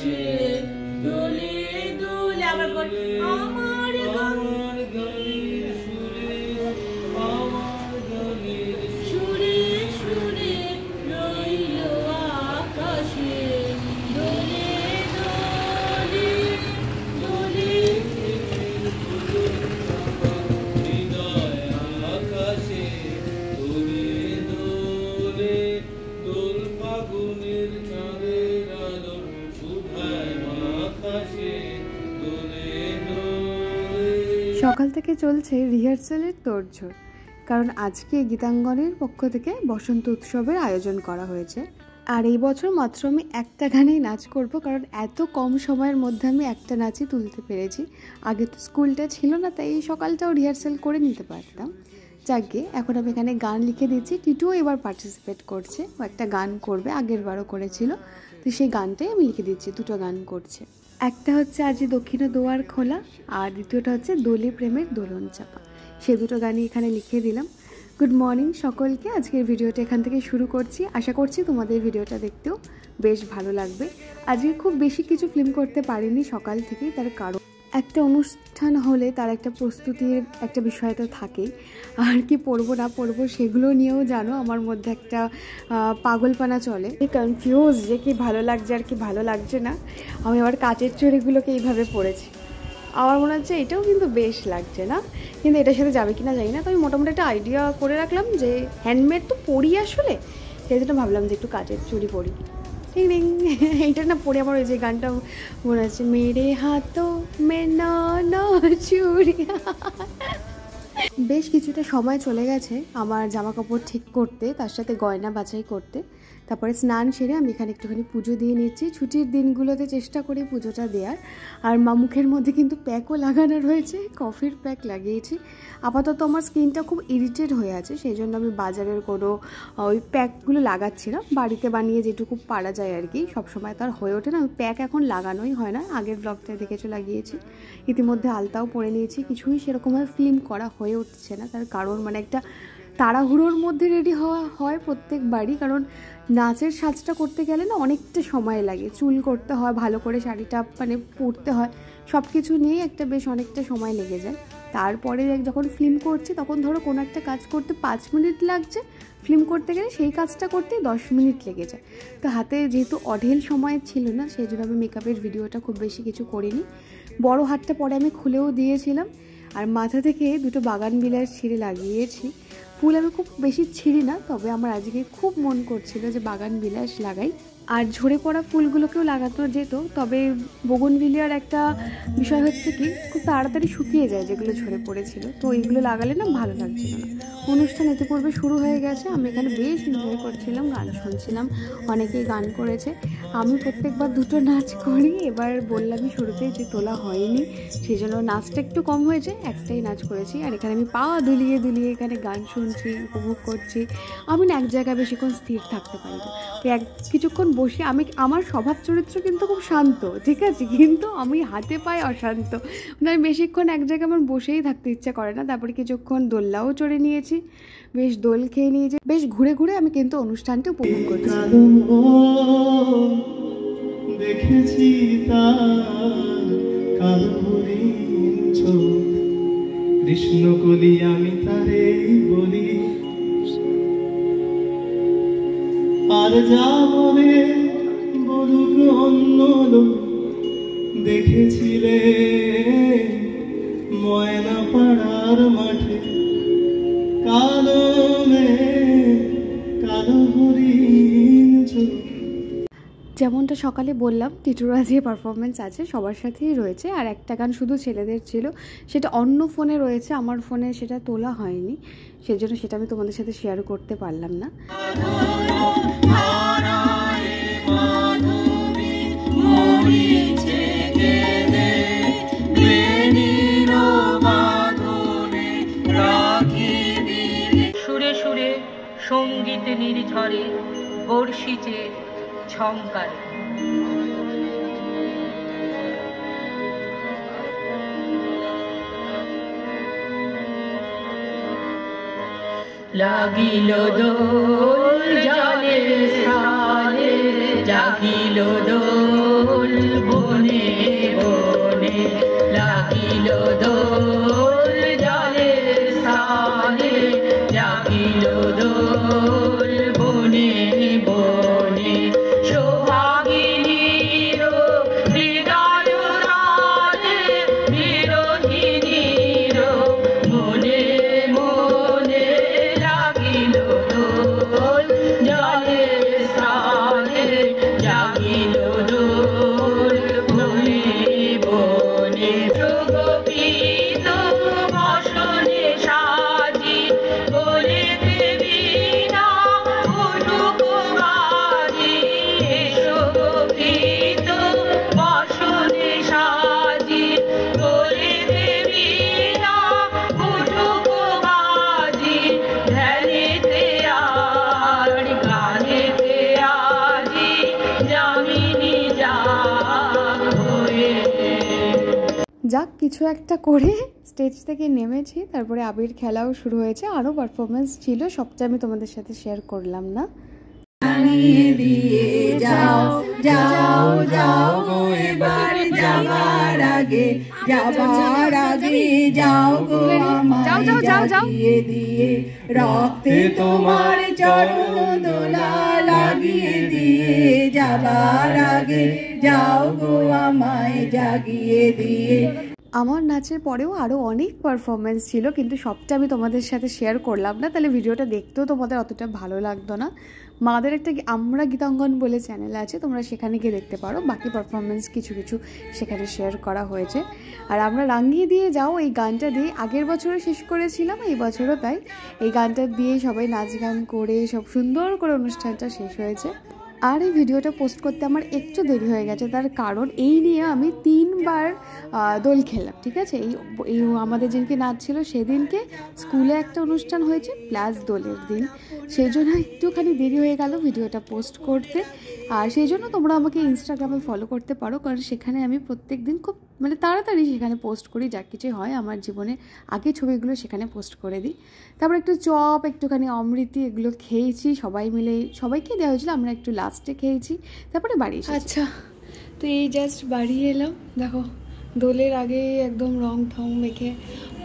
আকাশে দোলে দোলে আবার বল আমার গানের সুরে আমার গানের সুরে সুরে রইল আকাশে দোলে দোলে দোলে হৃদয় আকাশে দোলে দোলে দোল ফাগুনের চাঁদের আলো সুধায় আকাশে দোলে দোলে। সকাল থেকে চলছে রিহার্সালের তোড়জোড়, কারণ আজকে গীতাঙ্গনের পক্ষ থেকে বসন্ত উৎসবের আয়োজন করা হয়েছে। আর এই বছর মাত্র আমি একটা গানেই নাচ করব, কারণ এত কম সময়ের মধ্যে আমি একটা নাচই তুলতে পেরেছি। আগে তো স্কুলটা ছিল না, তাই এই সকালটাও রিহার্সাল করে নিতে পারতাম। যাকে এখন আমি এখানে গান লিখে দিচ্ছি। টিটুও এবার পার্টিসিপেট করছে, ও একটা গান করবে, আগের বারও করেছিল, তো সেই গানটাই আমি লিখে দিচ্ছি। দুটো গান করছে, একটা হচ্ছে আজি দক্ষিণ দুয়ার খোলা, আর দ্বিতীয়টা হচ্ছে দোলে প্রেমের দোলন চাপা। সে দুটো গানই এখানে লিখে দিলাম। গুড মর্নিং সকলকে, আজকের ভিডিওটা এখান থেকে শুরু করছি। আশা করছি তোমাদের ভিডিওটা দেখতেও বেশ ভালো লাগবে। আজকে খুব বেশি কিছু ফিল্ম করতে পারিনি সকাল থেকেই, তার কারণ একটা অনুষ্ঠান হলে তার একটা প্রস্তুতির একটা বিষয় তো থাকেই। আর কি পরবো না পরবো সেগুলো নিয়েও জানো আমার মধ্যে একটা পাগলপানা চলে, কনফিউজ যে কি ভালো লাগছে আর কি ভালো লাগছে না। আমি আবার কাচের চড়িগুলোকে এইভাবে পরেছি, আমার মনে হচ্ছে এটাও কিন্তু বেশ লাগছে না, কিন্তু এটার সাথে যাবে কিনা জানি না। তো আমি মোটামুটি একটা আইডিয়া করে রাখলাম যে হ্যান্ডমেড তো পরি আসলে, সেই জন্য ভাবলাম যে একটু কাচের চুড়ি পরি। ঠিক নেই, এইটা না পরে আমার ওই যে গানটা মনে হচ্ছে, মেরে হাতো মে না চুড়িয়া। বেশ কিছুটা সময় চলে গেছে আমার জামা কাপড় ঠিক করতে, তার সাথে গয়না বাছাই করতে। তারপরে স্নান সেরে আমি এখানে একটুখানি পুজো দিয়ে নিচ্ছি। ছুটির দিনগুলোতে চেষ্টা করি পুজোটা দেওয়ার। আর মুখের মধ্যে কিন্তু প্যাকও লাগানো রয়েছে, কফির প্যাক লাগিয়েছি। আপাতত আমার স্কিনটা খুব ইরিটেট হয়ে আছে, সেই জন্য আমি বাজারের কোনো ওই প্যাকগুলো লাগাচ্ছি না। বাড়িতে বানিয়ে যেটুকু পারা যায় আর কি, সবসময় তো আর হয়ে ওঠে না, প্যাক এখন লাগানোই হয় না। আগের ব্লগটা দেখেছো লাগিয়েছি, ইতিমধ্যে আলতাও পরে নিয়েছি। কিছুই সেরকমভাবে ফিল্ম করা হয়ে উঠছে না, তার কারণ মানে একটা তাড়াহুড়োর মধ্যে রেডি হওয়া হয় প্রত্যেকবারই, কারণ নাচের সাজটা করতে গেলে না অনেকটা সময় লাগে। চুল করতে হয়, ভালো করে শাড়িটা মানে পরতে হয়, সব কিছু নিয়েই একটা বেশ অনেকটা সময় লেগে যায়। তারপরে যখন ফিল্ম করছি তখন ধরো কোনো একটা কাজ করতে 5 মিনিট লাগছে, ফিল্ম করতে গেলে সেই কাজটা করতে 10 মিনিট লেগে যায়। তো হাতে যেহেতু অঢেল সময় ছিল না, সেই জন্য আমি মেকআপের ভিডিওটা খুব বেশি কিছু করিনি। বড় হাতটা পরে আমি খুলেও দিয়েছিলাম। আর মাথা থেকে দুটো বাগান বিলাস ছিঁড়ে লাগিয়েছি। ফুল আমি খুব বেশি ছিঁড়ি না, তবে আমার আজকে খুব মন করছিল যে বাগান বিলাস লাগাই। আর ঝরে পড়া ফুলগুলোকেও লাগানো যেত, তবে বোগনভিলিয়ার একটা বিষয় হচ্ছে কি খুব তাড়াতাড়ি শুকিয়ে যায় যেগুলো ঝরে পড়েছিল, তো এইগুলো লাগালে না ভালো লাগছিল না। অনুষ্ঠান ইতিপূর্বে শুরু হয়ে গেছে, আমি এখানে বেশ এনজয় করছিলাম, গান শুনছিলাম, অনেকেই গান করেছে। আমি প্রত্যেকবার দুটো নাচ করি, এবার বললামই শুরুতেই যে তোলা হয়নি, সেই জন্য নাচটা একটু কম হয়েছে, একটাই নাচ করেছি। আর এখানে আমি পা দুলিয়ে দুলিয়ে এখানে গান শুনছি, উপভোগ করছি। আমি না এক জায়গায় বেশিক্ষণ স্থির থাকতে পারি না, কিছুক্ষণ বসে আমার স্বভাব চরিত্র কিন্তু খুব শান্ত, ঠিক আছে, কিন্তু আমি হাতে পায়ে অশান্ত, মানে আমি বেশিক্ষণ এক জায়গায় আমার বসেই থাকতে ইচ্ছা করে না। তারপরে কিছুক্ষণ দোলনাও চড়ে নিয়েছি, বেশ দোল খেয়ে নিয়েছি, বেশ ঘুরে ঘুরে আমি কিন্তু অনুষ্ঠানটা উপভোগ করছি। দেখেছি কৃষ্ণকলি আমি তারে বলি, আর যা বলে বলুক অন্য লোক, দেখেছিলে ময়না পাড়ার মাঠে কালো কালো হরিণ চোখ। যেমনটা সকালে বললাম, টিটুর আজকে পারফরমেন্স আছে, সবার সাথেই রয়েছে। আর একটা গান শুধু ছেলেদের ছিল, সেটা অন্য ফোনে রয়েছে, আমার ফোনে সেটা তোলা হয়নি, সেজন্য সেটা আমি তোমাদের সাথে শেয়ার করতে পারলাম না। সুরে সুরে সঙ্গীত নির্ঝরে বর্ষিছে ঝংকার। লাগিল দোল জলে স্থানে, জাগিল দোল দোল বনে বনে লাগিল দোল জলের স্থানে লাগিল দোল বনে বনে সোহাগিনীর হৃদয় রাধে বিরোধিনীর মনে মনে লাগিল দোল জলের স্থানে লাগিল দোল বনে বনে প্রগোপিত বসনে সাজি বলে দেবী না উঠুক বাজি প্রগোপিত বসনে সাজি বলে দেবী না উঠুক বাজি ধ্যানেতে আর গানেতে আজি যামিনী জাগ হয়ে। যাক, কিছু একটা করে স্টেজ থেকে নেমেছি, তারপরে আবির খেলাও শুরু হয়েছে, আরও পারফরমেন্স ছিল, সবটা আমি তোমাদের সাথে শেয়ার করলাম না। দিয়ে যাও যাও যাও গো এবার যাবার আগে যাও গো যাও, যাও, যাও, যাও। দিয়ে দিয়ে রক্তে তোমার চরণ দোলা লাগিয়ে দিয়ে যাবার আগে যাও গো আমায় জাগিয়ে দিয়ে। আমার নাচের পরেও আরও অনেক পারফরমেন্স ছিল, কিন্তু সবটা আমি তোমাদের সাথে শেয়ার করলাম না, তাহলে ভিডিওটা দেখতেও তোমাদের অতটা ভালো লাগতো না। মাদের একটা আমরা গীতাঙ্গন বলে চ্যানেল আছে, তোমরা সেখানে গিয়ে দেখতে পারো, বাকি পারফরমেন্স কিছু কিছু সেখানে শেয়ার করা হয়েছে। আর আমরা রাঙ্গিয়ে দিয়ে যাও এই গানটা দিয়ে আগের বছরও শেষ করেছিলাম, এই বছরও তাই এই গানটা দিয়ে সবাই নাচ গান করে সব সুন্দর করে অনুষ্ঠানটা শেষ হয়েছে। আর এই ভিডিওটা পোস্ট করতে আমার একটু দেরি হয়ে গেছে, তার কারণ এই নিয়ে আমি 3 বার দোল খেললাম, ঠিক আছে। এই আমাদের যেদিনকে নাচ ছিল সেদিনকে স্কুলে একটা অনুষ্ঠান হয়েছে প্লাস দোলের দিন, সেই জন্য একটুখানি দেরি হয়ে গেল ভিডিওটা পোস্ট করতে। আর সেই জন্য তোমরা আমাকে ইনস্টাগ্রামে ফলো করতে পারো, কারণ সেখানে আমি প্রত্যেক দিন খুব তাড়াতাড়ি সেখানে পোস্ট করি, যা কিছু হয় আমার জীবনে আগে ছবিগুলো সেখানে পোস্ট করে দিই। তারপর একটু চপ, একটুখানি অমৃতি এগুলো খেয়েছি, সবাই মিলে সবাইকে দেওয়া হয়েছিল, আমরা একটু লাস্টে খেয়েছি, তারপরে বাড়ি এসেছি। আচ্ছা, তো এই জাস্ট বাড়ি এলাম, দেখো দোলের আগে একদম রং ঠং মেখে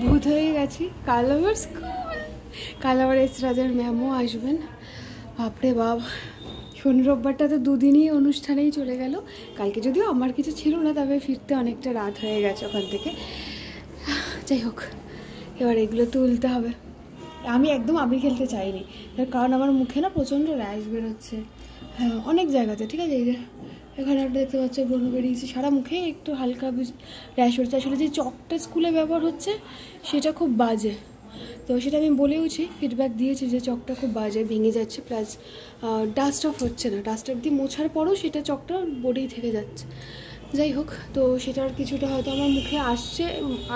ভূত হয়ে গেছি। কাল আবার স্কুল, কাল আবার এস রাজার ম্যামও আসবেন, বাপরে বাপ। শনি রোববারটা তো দুদিনই অনুষ্ঠানেই চলে গেল, কালকে যদিও আমার কিছু ছিল না, তবে ফিরতে অনেকটা রাত হয়ে গেছে ওখান থেকে। যাই হোক, এবার এগুলো তুলতে হবে। আমি একদম আবির খেলতে চাইনি, তার কারণ আমার মুখে না প্রচণ্ড র্যাশ বেরোচ্ছে, হ্যাঁ অনেক জায়গাতে, ঠিক আছে। এই যে এখানে একটা দেখতে পাচ্ছ ব্রণ বেরিয়েছে, সারা মুখে একটু হালকা র্যাশ বেরোচ্ছে। আসলে যে চকটা স্কুলে ব্যবহার হচ্ছে সেটা খুব বাজে, তো সেটা আমি বলেওছি, ফিডব্যাক দিয়েছি যে চকটা খুব বাজে, ভেঙে যাচ্ছে, প্লাস ডাস্ট অফ হচ্ছে না, ডাস্ট অফ দিয়ে মোছার পরও সেটা চকটা বডি থেকে যাচ্ছে। যাই হোক, তো সেটার কিছুটা হয়তো আমার মুখে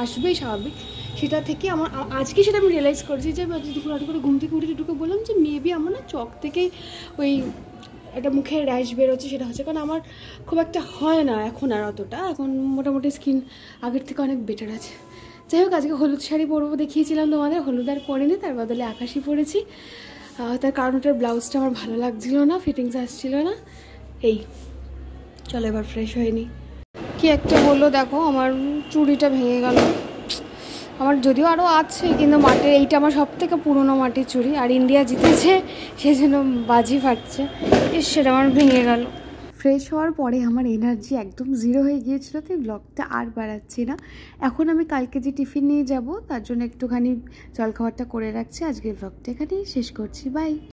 আসবেই স্বাভাবিক, সেটা থেকে আমার আজকে সেটা আমি রিয়েলাইজ করছি যে দুপুর রাত করে ঘুম থেকে উঠে ঢুকে বললাম যে মেবি আমার না চক থেকেই ওই একটা মুখে র্যাশ বেরোচ্ছে, সেটা হচ্ছে কারণ আমার খুব একটা হয় না এখন আর অতটা, এখন মোটামুটি স্কিন আগের থেকে অনেক বেটার আছে। যাই হোক, আজকে হলুদ শাড়ি পরবো দেখিয়েছিলাম তোমাদের, হলুদ আর পরেনি, তার বদলে আকাশি পরেছি, তার কারণ ওটার ব্লাউজটা আমার ভালো লাগছিল না, ফিটিংস আসছিল না। এই চলো এবার ফ্রেশ হয়ে নিই। কি একটা হলো দেখো, আমার চুড়িটা ভেঙে গেল, আমার যদিও আরও আছে, কিন্তু মাটির এইটা আমার সব থেকে পুরোনো মাটির চুড়ি, আর ইন্ডিয়া জিতেছে সেজন্য বাজি ফাটছে, সেটা আমার ভেঙে গেল। ফ্রেশ হওয়ার পরে আমার এনার্জি একদম জিরো হয়ে গিয়েছিল, তাই ব্লগটা আর বাড়াচ্ছি না। এখন আমি কালকে যে টিফিন নিয়ে যাব তার জন্য একটুখানি জলখাবারটা করে রাখছি। আজকের ব্লগটা এখানেই শেষ করছি, বাই।